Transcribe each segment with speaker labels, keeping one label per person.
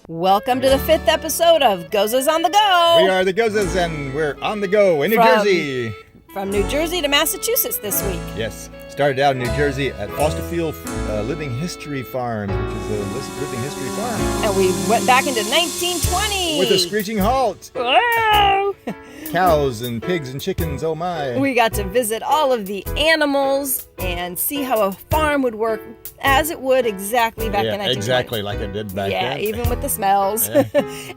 Speaker 1: Welcome to the 5th episode of Gozas on the Go.
Speaker 2: We are the Gozas, and we're on the go in New Jersey.
Speaker 1: From New Jersey to Massachusetts this week.
Speaker 2: Yes. Started out in New Jersey at Fosterfield Living History Farms, which is a living history farm.
Speaker 1: And we went back into 1920.
Speaker 2: With a screeching halt.
Speaker 1: Whoa!
Speaker 2: Cows and pigs and chickens, oh my.
Speaker 1: We got to visit all of the animals and see how a farm would work as it would exactly back in 1920.
Speaker 2: Exactly like it did back then.
Speaker 1: Yeah, even with the smells.
Speaker 2: Yeah.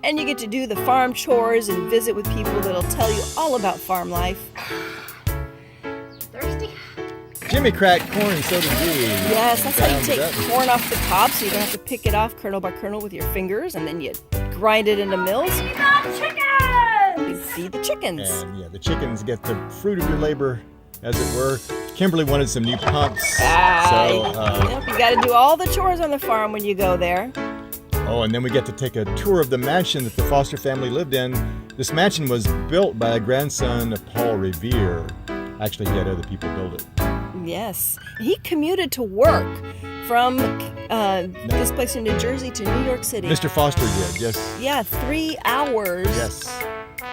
Speaker 1: And you get to do the farm chores and visit with people that'll tell you all about farm life.
Speaker 3: Thirsty?
Speaker 2: Jimmy cracked corn, so did we.
Speaker 1: Yes, that's how you
Speaker 2: Down
Speaker 1: take
Speaker 2: with that.
Speaker 1: corn off the cob, so you don't have to pick it off kernel by kernel with your fingers, and then you grind it into mills. You feed the chickens.
Speaker 2: And yeah, the chickens get the fruit of your labor, as it were. Kimberly wanted some new pumps.
Speaker 1: Yep, you got to do all the chores on the farm when you go there.
Speaker 2: And then we get to take a tour of the mansion that the Foster family lived in. This mansion was built by a grandson of Paul Revere. Actually, he had other people build it.
Speaker 1: Yes. He commuted to work from this place in New Jersey to New York City.
Speaker 2: Mr. Foster did, yes.
Speaker 1: Yeah, 3 hours
Speaker 2: Yes.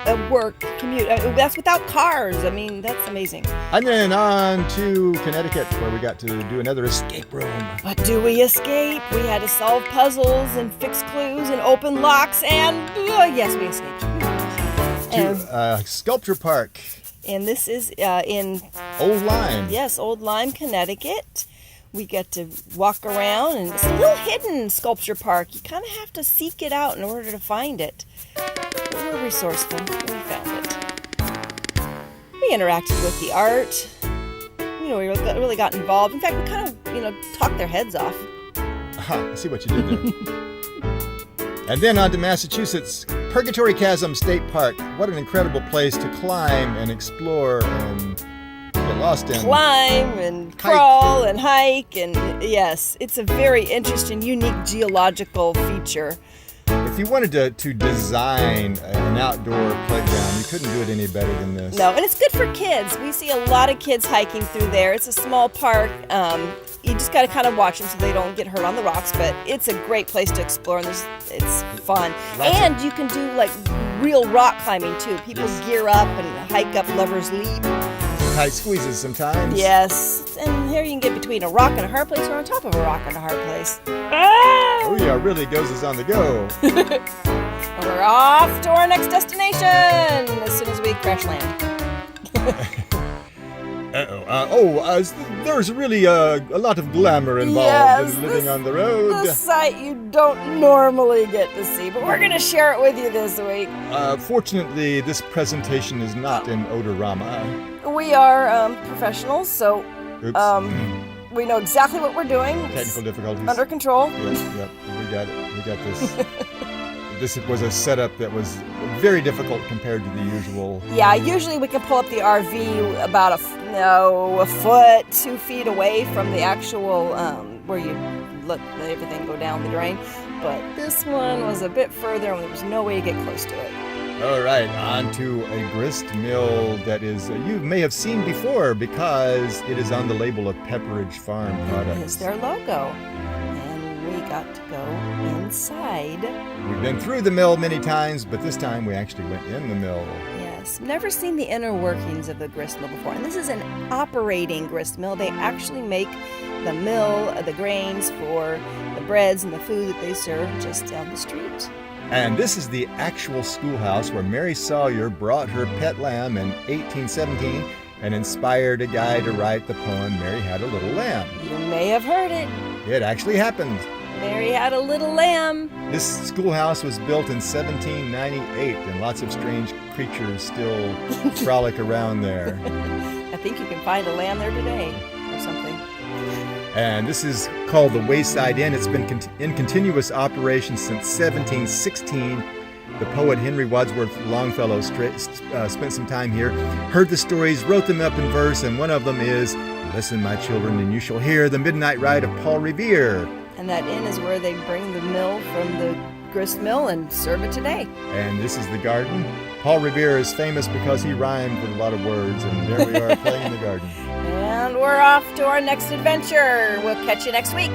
Speaker 1: of work commute. That's without cars. I mean, that's amazing.
Speaker 2: And then on to Connecticut, where we got to do another escape room.
Speaker 1: But do we escape? We had to solve puzzles and fix clues and open locks, and yes, we escaped.
Speaker 2: To Sculpture Park,
Speaker 1: And this is in
Speaker 2: Old Lyme.
Speaker 1: Yes, Old Lyme, Connecticut. We get to walk around, and it's a little hidden sculpture park. You kind of have to seek it out in order to find it. But we're resourceful. We found it. We interacted with the art. We really got involved. In fact, we kind of, talked their heads off.
Speaker 2: Aha, I see what you did there. And then on to Massachusetts, Purgatory Chasm State Park. What an incredible place to climb and explore and get lost in.
Speaker 1: Climb and crawl and hike, and yes, it's a very interesting, unique geological feature.
Speaker 2: If you wanted to design an outdoor playground, you couldn't do it any better than this.
Speaker 1: No, and it's good for kids. We see a lot of kids hiking through there. It's a small park. You just got to kind of watch them so they don't get hurt on the rocks, but it's a great place to explore, and it's fun. And you can do like real rock climbing too. People gear up and hike up Lover's Leap.
Speaker 2: Tight squeezes sometimes.
Speaker 1: Yes, and here you can get between a rock and a hard place or on top of a rock and a hard place.
Speaker 2: Oh yeah, really Gozas on the go.
Speaker 1: And we're off to our next destination as soon as we crash land.
Speaker 2: There's really a lot of glamour involved in living on the road.
Speaker 1: The sight you don't normally get to see, but we're going to share it with you this week.
Speaker 2: Fortunately, this presentation is not in odorama.
Speaker 1: We are professionals, so
Speaker 2: Oops.
Speaker 1: we know exactly what we're doing.
Speaker 2: Technical difficulties.
Speaker 1: Under control.
Speaker 2: Yep, we got it. We got this. This was a setup that was very difficult compared to the usual.
Speaker 1: Yeah, usually we can pull up the RV about a foot, 2 feet away from the actual where you let everything go down the drain. But this one was a bit further, and there was no way to get close to it.
Speaker 2: All right, on to a grist mill that is you may have seen before because it is on the label of Pepperidge Farm products.
Speaker 1: It is their logo. And we got to go inside.
Speaker 2: We've been through the mill many times, but this time we actually went in the mill.
Speaker 1: Yes, never seen the inner workings of the grist mill before. And this is an operating grist mill. They actually make the mill, the grains for the breads and the food that they serve just down the street.
Speaker 2: And this is the actual schoolhouse where Mary Sawyer brought her pet lamb in 1817 and inspired a guy to write the poem Mary Had a Little Lamb.
Speaker 1: You may have heard it.
Speaker 2: It actually happened.
Speaker 1: Mary had a little lamb.
Speaker 2: This schoolhouse was built in 1798, and lots of strange creatures still frolic around there.
Speaker 1: I think you can find a lamb there today or something.
Speaker 2: And this is called the Wayside Inn. It's been in continuous operation since 1716. The poet Henry Wadsworth Longfellow spent some time here, heard the stories, wrote them up in verse, and one of them is, "Listen, my children, and you shall hear the midnight ride of Paul Revere."
Speaker 1: And that inn is where they bring the mill from the grist mill and serve it today.
Speaker 2: And this is the garden. Paul Revere is famous because he rhymed with a lot of words, and there we are playing in the garden.
Speaker 1: And we're off to our next adventure. We'll catch you next week.